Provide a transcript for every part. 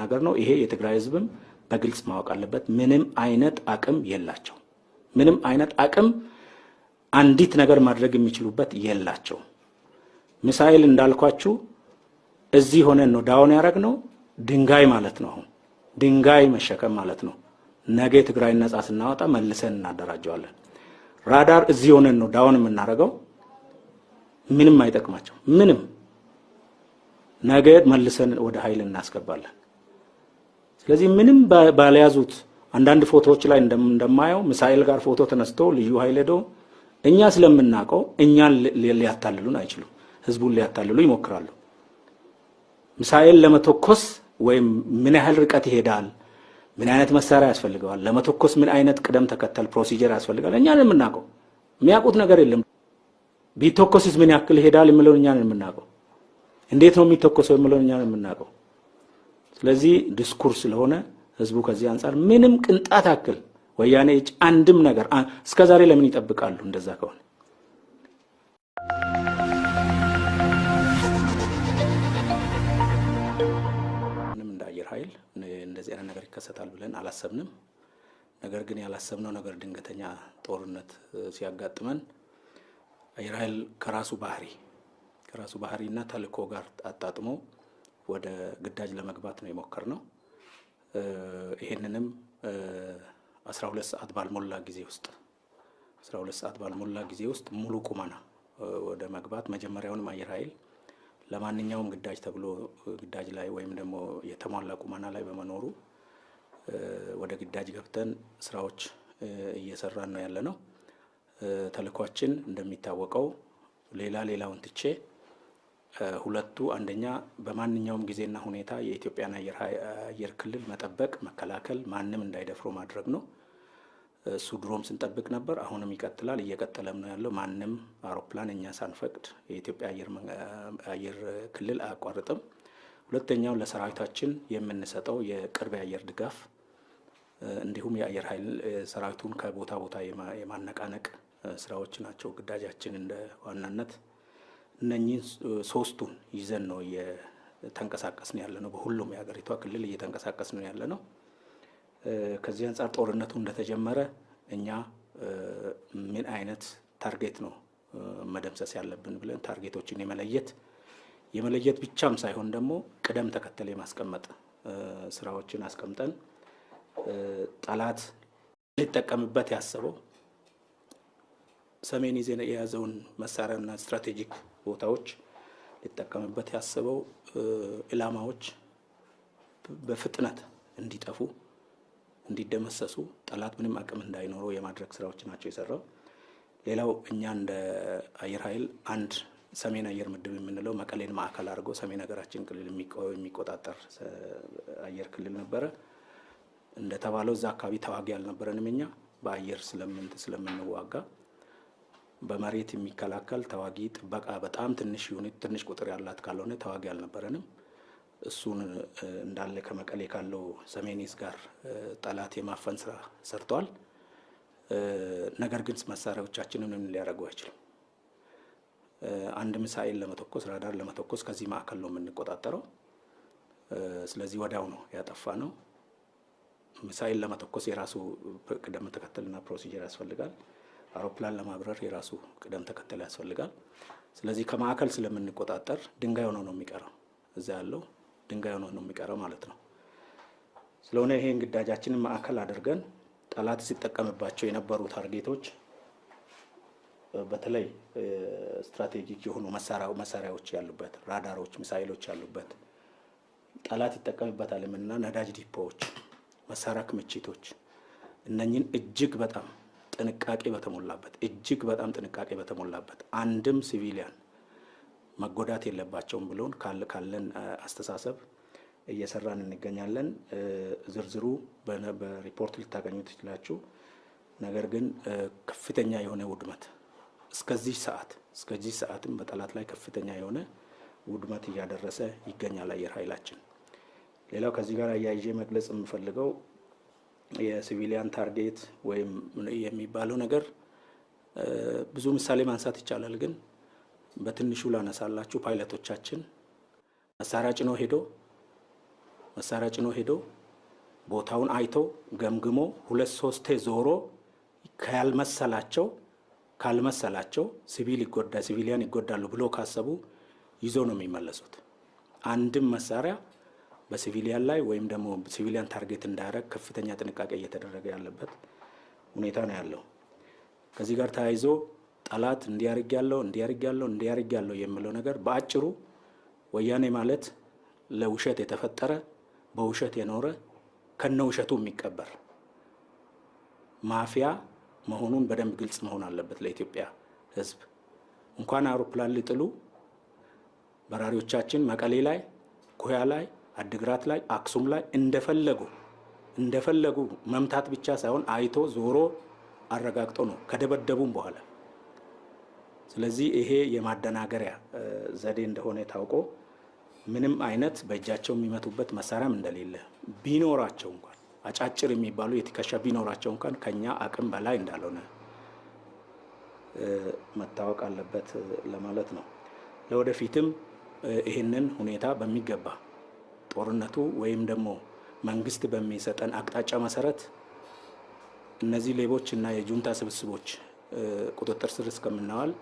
ለመናገር ነው። ይሄ የትግራይ ህዝብም በግልጽ ማወቅ አለበት። ምንም አይነት አቅም የላቸው። ምንም አይነት አቅም አንዲት ነገር ማድረግ የሚችሉበት የላቸው። ሚሳኤል እንዳልኳችሁ እዚህ ሆነን ነው ዳውን ያደረግነው። ድንጋይ ማለት ነው። አሁን ድንጋይ መሸከም ማለት ነው። ነገ ትግራይ ነጻ ስናወጣ መልሰን እናደራጀዋለን። ራዳር እዚህ ሆነን ነው ዳውን የምናደርገው። ምንም አይጠቅማቸው። ምንም ነገ መልሰን ወደ ኃይል እናስገባለን። ስለዚህ ምንም ባለያዙት አንዳንድ ፎቶዎች ላይ እንደማየው ሚሳኤል ጋር ፎቶ ተነስቶ ልዩ ኃይል ሄዶ እኛ ስለምናውቀው እኛን ሊያታልሉን አይችሉም። ህዝቡን ሊያታልሉ ይሞክራሉ። ሚሳኤል ለመተኮስ ወይም ምን ያህል ርቀት ይሄዳል፣ ምን አይነት መሳሪያ ያስፈልገዋል፣ ለመተኮስ ምን አይነት ቅደም ተከተል ፕሮሲጀር ያስፈልጋል እኛን የምናውቀው። የሚያውቁት ነገር የለም። ቢተኮስስ ምን ያክል ይሄዳል የሚለውን እኛን የምናውቀው። እንዴት ነው የሚተኮሰው የሚለውን እኛን የምናውቀው። ስለዚህ ዲስኩርስ ስለሆነ ህዝቡ ከዚህ አንፃር ምንም ቅንጣት አክል ወያኔ አንድም ነገር እስከዛሬ ለምን ይጠብቃሉ? እንደዛ ከሆነ ምንም እንደ አየር ኃይል እንደዚህ አይነት ነገር ይከሰታል ብለን አላሰብንም። ነገር ግን ያላሰብነው ነገር ድንገተኛ ጦርነት ሲያጋጥመን አየር ኃይል ከራሱ ባህሪና ተልእኮ ጋር አጣጥሞ ወደ ግዳጅ ለመግባት ነው የሞከርነው። ይሄንንም 12 ሰዓት ባልሞላ ጊዜ ውስጥ ሙሉ ቁመና ወደ መግባት መጀመሪያውንም አየር ኃይል ለማንኛውም ግዳጅ ተብሎ ግዳጅ ላይ ወይም ደግሞ የተሟላ ቁመና ላይ በመኖሩ ወደ ግዳጅ ገብተን ስራዎች እየሰራን ነው ያለነው። ተልእኳችን እንደሚታወቀው ሌላውን ትቼ ሁለቱ አንደኛ በማንኛውም ጊዜና ሁኔታ የኢትዮጵያን አየር ክልል መጠበቅ፣ መከላከል፣ ማንም እንዳይደፍሮ ማድረግ ነው። እሱ ድሮም ስንጠብቅ ነበር፣ አሁንም ይቀጥላል፣ እየቀጠለም ነው ያለው። ማንም አውሮፕላን እኛ ሳንፈቅድ የኢትዮጵያ አየር ክልል አያቋርጥም። ሁለተኛው ለሰራዊታችን የምንሰጠው የቅርብ የአየር ድጋፍ እንዲሁም የአየር ኃይል ሰራዊቱን ከቦታ ቦታ የማነቃነቅ ስራዎች ናቸው ግዳጃችን እንደ ዋናነት። እነኚህ ሶስቱን ይዘን ነው እየተንቀሳቀስን ያለነው። በሁሉም የሀገሪቷ ክልል እየተንቀሳቀስን ነው ያለነው። ከዚህ አንፃር ጦርነቱ እንደተጀመረ እኛ ምን አይነት ታርጌት ነው መደምሰስ ያለብን ብለን ታርጌቶችን የመለየት ብቻም ሳይሆን ደግሞ ቅደም ተከተል የማስቀመጥ ስራዎችን አስቀምጠን ጠላት ሊጠቀምበት ያሰበው ሰሜን ይዘን የያዘውን መሳሪያና ስትራቴጂክ ቦታዎች ሊጠቀምበት ያሰበው ኢላማዎች በፍጥነት እንዲጠፉ እንዲደመሰሱ ጠላት ምንም አቅም እንዳይኖረው የማድረግ ስራዎች ናቸው የሰራው። ሌላው እኛ እንደ አየር ኃይል አንድ ሰሜን አየር ምድብ የምንለው መቀሌን ማዕከል አድርጎ ሰሜን ሀገራችን ክልል የሚቆጣጠር አየር ክልል ነበረ። እንደተባለው እዛ አካባቢ ተዋጊ አልነበረንም። እኛ በአየር ስለምንዋጋ በመሬት የሚከላከል ተዋጊ ጥበቃ በጣም ትንሽ ቁጥር ያላት ካልሆነ ተዋጊ አልነበረንም። እሱን እንዳለ ከመቀሌ ካለው ሰሜኒስ ጋር ጠላት የማፈን ስራ ሰርቷል። ነገር ግን መሳሪያዎቻችንን ምን ሊያደርጉ አይችልም። አንድ ሚሳኤል ለመተኮስ ራዳር ለመተኮስ ከዚህ ማዕከል ነው የምንቆጣጠረው። ስለዚህ ወዲያው ነው ያጠፋ ነው። ሚሳኤል ለመተኮስ የራሱ ቅደም ተከተልና ፕሮሲጀር ያስፈልጋል። አውሮፕላን ለማብረር የራሱ ቅደም ተከተል ያስፈልጋል። ስለዚህ ከማዕከል ስለምንቆጣጠር ድንጋይ ሆኖ ነው የሚቀረው። እዛ ያለው ድንጋይ ሆኖ ነው የሚቀረው ማለት ነው። ስለሆነ ይሄን ግዳጃችንን ማዕከል አድርገን ጠላት ሲጠቀምባቸው የነበሩ ታርጌቶች በተለይ ስትራቴጂክ የሆኑ መሳሪያዎች ያሉበት ራዳሮች፣ ሚሳኤሎች ያሉበት ጠላት ይጠቀምበታል እና ነዳጅ ዲፖዎች፣ መሳሪያ ክምችቶች እነኚህን እጅግ በጣም ጥንቃቄ በተሞላበት አንድም ሲቪሊያን መጎዳት የለባቸውም ብሎን ካለን አስተሳሰብ እየሰራን እንገኛለን። ዝርዝሩ በሪፖርት ልታገኙት ትችላላችሁ። ነገር ግን ከፍተኛ የሆነ ውድመት እስከዚህ ሰዓትም በጠላት ላይ ከፍተኛ የሆነ ውድመት እያደረሰ ይገኛል አየር ኃይላችን። ሌላው ከዚህ ጋር አያይዤ መግለጽ የምፈልገው የሲቪሊያን ታርጌት ወይም የሚባለው ነገር ብዙ ምሳሌ ማንሳት ይቻላል። ግን በትንሹ ላነሳላችሁ ፓይለቶቻችን መሳሪያ ጭኖ ሄዶ መሳሪያ ጭኖ ሄዶ ቦታውን አይቶ ገምግሞ 2-3 ዞሮ ካልመሰላቸው ሲቪሊያን ይጎዳሉ ብሎ ካሰቡ ይዞ ነው የሚመለሱት። አንድም መሳሪያ በሲቪሊያን ላይ ወይም ደግሞ ሲቪሊያን ታርጌት እንዳያደርግ ከፍተኛ ጥንቃቄ እየተደረገ ያለበት ሁኔታ ነው ያለው። ከዚህ ጋር ተያይዞ ጠላት እንዲያርግ ያለው የሚለው ነገር በአጭሩ ወያኔ ማለት ለውሸት የተፈጠረ በውሸት የኖረ ከነውሸቱ የሚቀበር ማፊያ መሆኑን በደንብ ግልጽ መሆን አለበት ለኢትዮጵያ ሕዝብ። እንኳን አውሮፕላን ሊጥሉ በራሪዎቻችን መቀሌ ላይ፣ ኮያ ላይ፣ አድግራት ላይ፣ አክሱም ላይ እንደፈለጉ መምታት ብቻ ሳይሆን አይቶ ዞሮ አረጋግጦ ነው ከደበደቡም በኋላ። ስለዚህ ይሄ የማደናገሪያ ዘዴ እንደሆነ ታውቆ ምንም አይነት በእጃቸው የሚመቱበት መሳሪያም እንደሌለ ቢኖራቸው እንኳን አጫጭር የሚባሉ የትከሻ ቢኖራቸው እንኳን ከኛ አቅም በላይ እንዳልሆነ መታወቅ አለበት ለማለት ነው። ለወደፊትም ይህንን ሁኔታ በሚገባ ጦርነቱ ወይም ደግሞ መንግስት በሚሰጠን አቅጣጫ መሰረት እነዚህ ሌቦች እና የጁንታ ስብስቦች ቁጥጥር ስር እስከምናዋል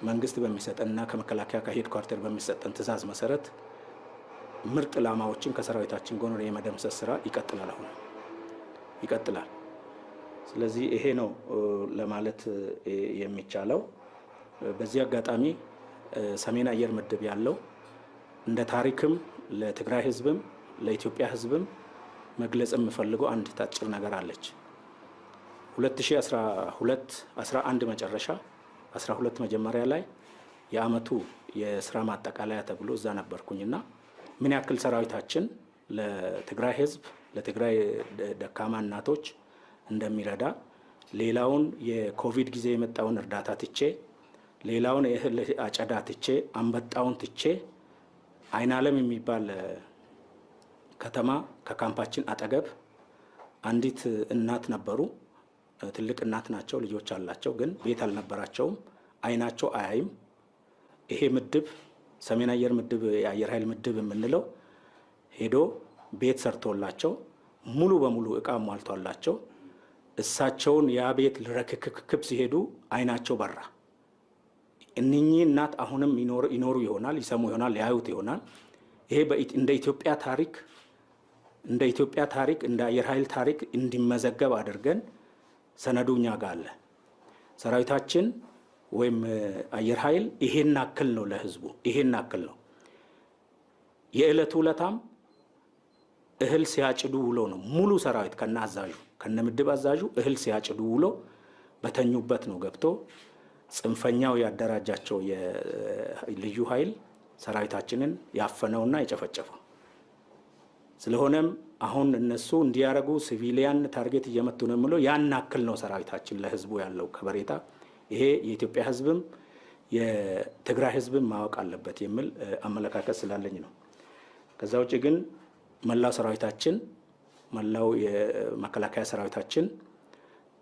መንግስት በሚሰጠንና ከመከላከያ ከሄድኳርተር በሚሰጠን ትዕዛዝ መሰረት ምርጥ ላማዎችን ከሰራዊታችን ጎን የመደምሰስ ስራ ይቀጥላል። ስለዚህ ይሄ ነው ለማለት የሚቻለው። በዚህ አጋጣሚ ሰሜን አየር ምድብ ያለው እንደ ታሪክም ለትግራይ ህዝብም ለኢትዮጵያ ህዝብም መግለጽ የምፈልገው አንድ ታጭር ነገር አለች። 2011 መጨረሻ 12 መጀመሪያ ላይ የአመቱ የስራ ማጠቃለያ ተብሎ እዛ ነበርኩኝና ምን ያክል ሰራዊታችን ለትግራይ ህዝብ ለትግራይ ደካማ እናቶች እንደሚረዳ ሌላውን የኮቪድ ጊዜ የመጣውን እርዳታ ትቼ ሌላውን የእህል አጨዳ ትቼ አንበጣውን ትቼ አይናለም የሚባል ከተማ ከካምፓችን አጠገብ አንዲት እናት ነበሩ። ትልቅ እናት ናቸው፣ ልጆች አላቸው፣ ግን ቤት አልነበራቸውም። አይናቸው አያይም። ይሄ ምድብ ሰሜን አየር ምድብ የአየር ኃይል ምድብ የምንለው ሄዶ ቤት ሰርቶላቸው ሙሉ በሙሉ እቃ ሟልቷላቸው እሳቸውን ያ ቤት ልረክክክብ ሲሄዱ አይናቸው በራ። እነኚህ እናት አሁንም ይኖሩ ይሆናል፣ ይሰሙ ይሆናል፣ ያዩት ይሆናል። ይሄ እንደ ኢትዮጵያ ታሪክ እንደ አየር ኃይል ታሪክ እንዲመዘገብ አድርገን ሰነዱኛ ጋር አለ። ሰራዊታችን ወይም አየር ኃይል ይሄን አክል ነው ለህዝቡ፣ ይሄን አክል ነው። የዕለቱ ውለታም እህል ሲያጭዱ ውሎ ነው። ሙሉ ሰራዊት ከነ አዛዡ ከነ ምድብ አዛዡ እህል ሲያጭዱ ውሎ በተኙበት ነው ገብቶ ጽንፈኛው ያደራጃቸው የልዩ ኃይል ሰራዊታችንን ያፈነውና የጨፈጨፈው። ስለሆነም አሁን እነሱ እንዲያረጉ ሲቪሊያን ታርጌት እየመቱ ነው የሚለው ያን አክል ነው ሰራዊታችን ለህዝቡ ያለው ከበሬታ። ይሄ የኢትዮጵያ ህዝብም የትግራይ ህዝብም ማወቅ አለበት የሚል አመለካከት ስላለኝ ነው። ከዛ ውጪ ግን መላው ሰራዊታችን መላው የመከላከያ ሰራዊታችን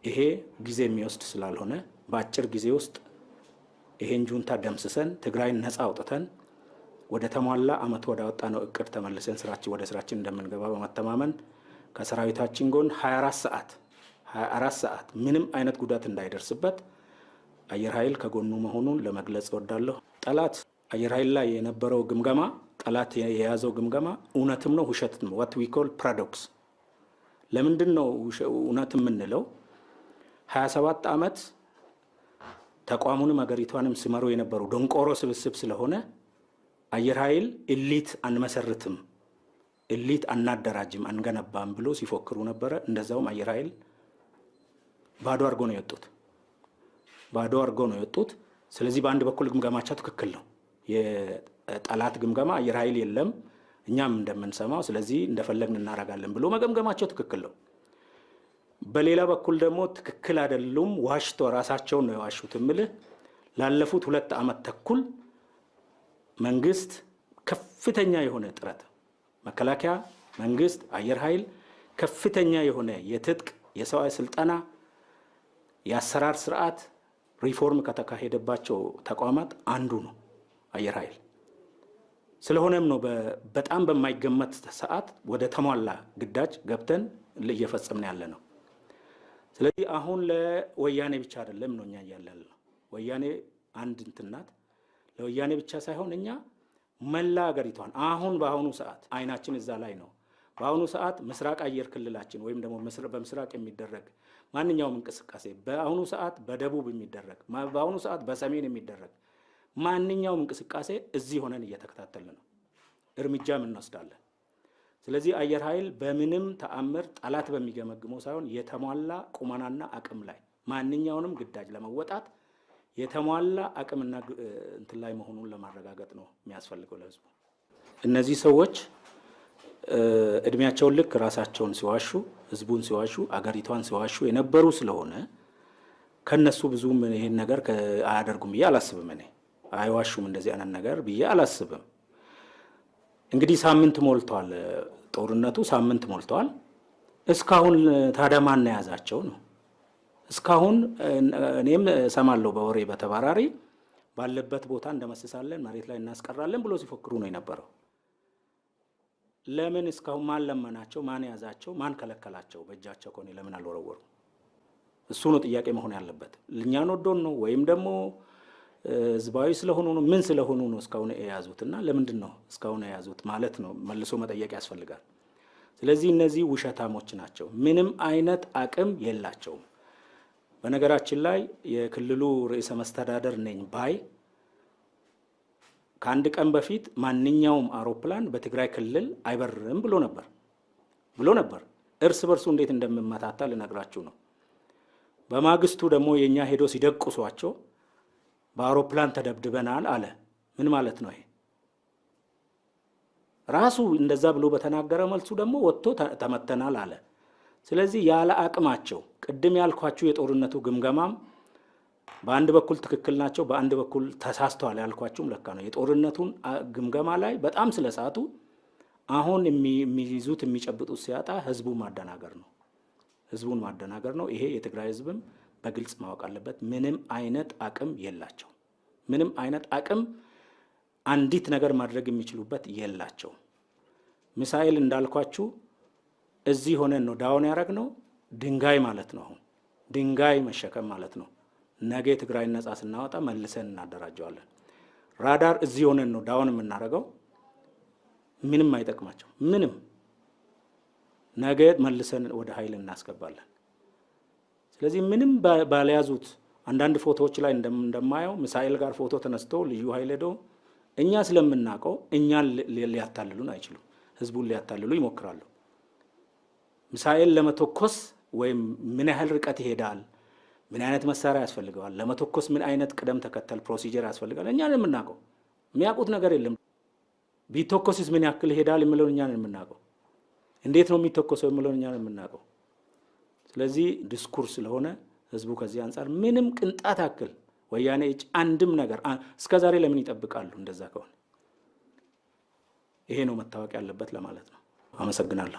ይሄ ጊዜ የሚወስድ ስላልሆነ በአጭር ጊዜ ውስጥ ይሄን ጁንታ ደምስሰን ትግራይን ነፃ አውጥተን ወደ ተሟላ አመት ወደ ወጣ ነው እቅድ ተመልሰን ወደ ስራችን እንደምንገባ በመተማመን ከሰራዊታችን ጎን 24 ሰዓት ምንም አይነት ጉዳት እንዳይደርስበት አየር ኃይል ከጎኑ መሆኑን ለመግለጽ እወዳለሁ። ጠላት አየር ኃይል ላይ የነበረው ግምገማ ጠላት የያዘው ግምገማ እውነትም ነው ውሸትም ነው። what we call paradox። ለምንድን ነው እውነት የምንለው? 27 አመት ተቋሙንም ሀገሪቷንም ሲመሩ የነበሩ ደንቆሮ ስብስብ ስለሆነ አየር ኃይል ኤሊት አንመሰርትም፣ ኤሊት አናደራጅም፣ አንገነባም ብሎ ሲፎክሩ ነበረ። እንደዛውም አየር ኃይል ባዶ አድርጎ ነው የወጡት። ስለዚህ በአንድ በኩል ግምገማቸው ትክክል ነው። የጠላት ግምገማ አየር ኃይል የለም እኛም እንደምንሰማው ስለዚህ እንደፈለግን እናረጋለን ብሎ መገምገማቸው ትክክል ነው። በሌላ በኩል ደግሞ ትክክል አይደሉም፣ ዋሽቶ ራሳቸውን ነው የዋሹት። እምልህ ላለፉት 2 አመት ተኩል መንግስት ከፍተኛ የሆነ ጥረት መከላከያ መንግስት አየር ኃይል ከፍተኛ የሆነ የትጥቅ የሰው ስልጠና የአሰራር ስርዓት ሪፎርም ከተካሄደባቸው ተቋማት አንዱ ነው አየር ኃይል። ስለሆነም ነው በጣም በማይገመት ሰዓት ወደ ተሟላ ግዳጅ ገብተን እየፈጸምን ያለ ነው። ስለዚህ አሁን ለወያኔ ብቻ አይደለም ነው እኛ እያለን ነው። ወያኔ አንድ እንትናት ለወያኔ ብቻ ሳይሆን እኛ መላ ሀገሪቷን አሁን በአሁኑ ሰዓት አይናችን እዛ ላይ ነው። በአሁኑ ሰዓት ምስራቅ አየር ክልላችን ወይም ደግሞ በምስራቅ የሚደረግ ማንኛውም እንቅስቃሴ በአሁኑ ሰዓት በደቡብ የሚደረግ በአሁኑ ሰዓት በሰሜን የሚደረግ ማንኛውም እንቅስቃሴ እዚህ ሆነን እየተከታተልን ነው፣ እርምጃም እንወስዳለን። ስለዚህ አየር ኃይል በምንም ተአምር ጠላት በሚገመግመው ሳይሆን የተሟላ ቁመናና አቅም ላይ ማንኛውንም ግዳጅ ለመወጣት የተሟላ አቅምና እንትን ላይ መሆኑን ለማረጋገጥ ነው የሚያስፈልገው ለህዝቡ። እነዚህ ሰዎች እድሜያቸውን ልክ ራሳቸውን ሲዋሹ፣ ህዝቡን ሲዋሹ፣ አገሪቷን ሲዋሹ የነበሩ ስለሆነ ከነሱ ብዙም ይሄን ነገር አያደርጉም ብዬ አላስብም። እኔ አይዋሹም እንደዚህ አይነት ነገር ብዬ አላስብም። እንግዲህ ሳምንት ሞልቷል፣ ጦርነቱ ሳምንት ሞልቷል። እስካሁን ታዲያ ማን ያዛቸው ነው? እስካሁን እኔም ሰማለሁ በወሬ በተባራሪ ባለበት ቦታ እንደመስሳለን፣ መሬት ላይ እናስቀራለን ብሎ ሲፎክሩ ነው የነበረው። ለምን እስካሁን ማን ለመናቸው? ማን ያዛቸው? ማን ከለከላቸው? በእጃቸው ከሆነ ለምን አልወረወሩ? እሱ ነው ጥያቄ መሆን ያለበት። እኛን ወዶን ነው ወይም ደግሞ ህዝባዊ ስለሆኑ ነው? ምን ስለሆኑ ነው እስካሁን የያዙትና ለምንድን ነው እስካሁን የያዙት ማለት ነው መልሶ መጠየቅ ያስፈልጋል። ስለዚህ እነዚህ ውሸታሞች ናቸው። ምንም አይነት አቅም የላቸውም። በነገራችን ላይ የክልሉ ርዕሰ መስተዳደር ነኝ ባይ ከአንድ ቀን በፊት ማንኛውም አውሮፕላን በትግራይ ክልል አይበርም ብሎ ነበር። እርስ በርሱ እንዴት እንደምመታታ ልነግራችሁ ነው። በማግስቱ ደግሞ የኛ ሄዶ ሲደቁሷቸው በአውሮፕላን ተደብድበናል አለ። ምን ማለት ነው ይሄ? ራሱ እንደዛ ብሎ በተናገረ መልሱ ደግሞ ወጥቶ ተመተናል አለ። ስለዚህ ያለ አቅማቸው ቅድም ያልኳችሁ የጦርነቱ ግምገማም በአንድ በኩል ትክክል ናቸው፣ በአንድ በኩል ተሳስተዋል ያልኳችሁም ለካ ነው። የጦርነቱን ግምገማ ላይ በጣም ስለሳቱ አሁን የሚይዙት የሚጨብጡት ሲያጣ ህዝቡን ማደናገር ነው። ይሄ የትግራይ ህዝብም በግልጽ ማወቅ አለበት። ምንም አይነት አቅም የላቸው። ምንም አይነት አቅም አንዲት ነገር ማድረግ የሚችሉበት የላቸው። ሚሳኤል እንዳልኳችሁ እዚህ ሆነን ነው ዳውን ያደረግነው። ድንጋይ ማለት ነው። አሁን ድንጋይ መሸከም ማለት ነው። ነገ ትግራይ ነጻ ስናወጣ መልሰን እናደራጀዋለን። ራዳር እዚህ ሆነን ነው ዳውን የምናደርገው። ምንም አይጠቅማቸው። ምንም ነገ መልሰን ወደ ኃይል እናስገባለን። ስለዚህ ምንም ባልያዙት አንዳንድ ፎቶዎች ላይ እንደማየው ሚሳኤል ጋር ፎቶ ተነስቶ ልዩ ኃይል ሄዶ እኛ ስለምናውቀው እኛን ሊያታልሉን አይችሉም። ህዝቡን ሊያታልሉ ይሞክራሉ። ሚሳኤል ለመተኮስ ወይም ምን ያህል ርቀት ይሄዳል፣ ምን አይነት መሳሪያ ያስፈልገዋል፣ ለመተኮስ ምን አይነት ቅደም ተከተል ፕሮሲጀር ያስፈልጋል እኛን የምናውቀው። የሚያውቁት ነገር የለም። ቢተኮስስ ምን ያክል ይሄዳል የሚለውን እኛን የምናውቀው። እንዴት ነው የሚተኮሰው የሚለውን እኛን የምናውቀው። ስለዚህ ዲስኩር ስለሆነ ህዝቡ ከዚህ አንጻር ምንም ቅንጣት ያክል ወያኔ እጅ አንድም ነገር እስከዛሬ ለምን ይጠብቃሉ? እንደዛ ከሆነ ይሄ ነው መታወቅ ያለበት ለማለት ነው። አመሰግናለሁ።